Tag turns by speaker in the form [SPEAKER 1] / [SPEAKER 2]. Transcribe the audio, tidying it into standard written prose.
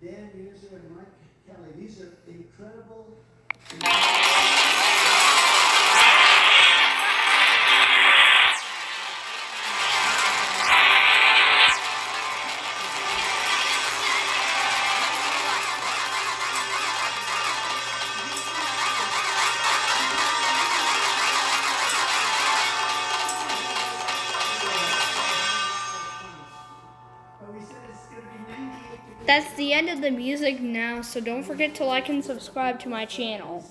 [SPEAKER 1] Dan Muser and Mike Kelly. These are incredible. But we said it's going to be 98 degrees.
[SPEAKER 2] That's the end of the music now, so don't forget to like and subscribe to my channel.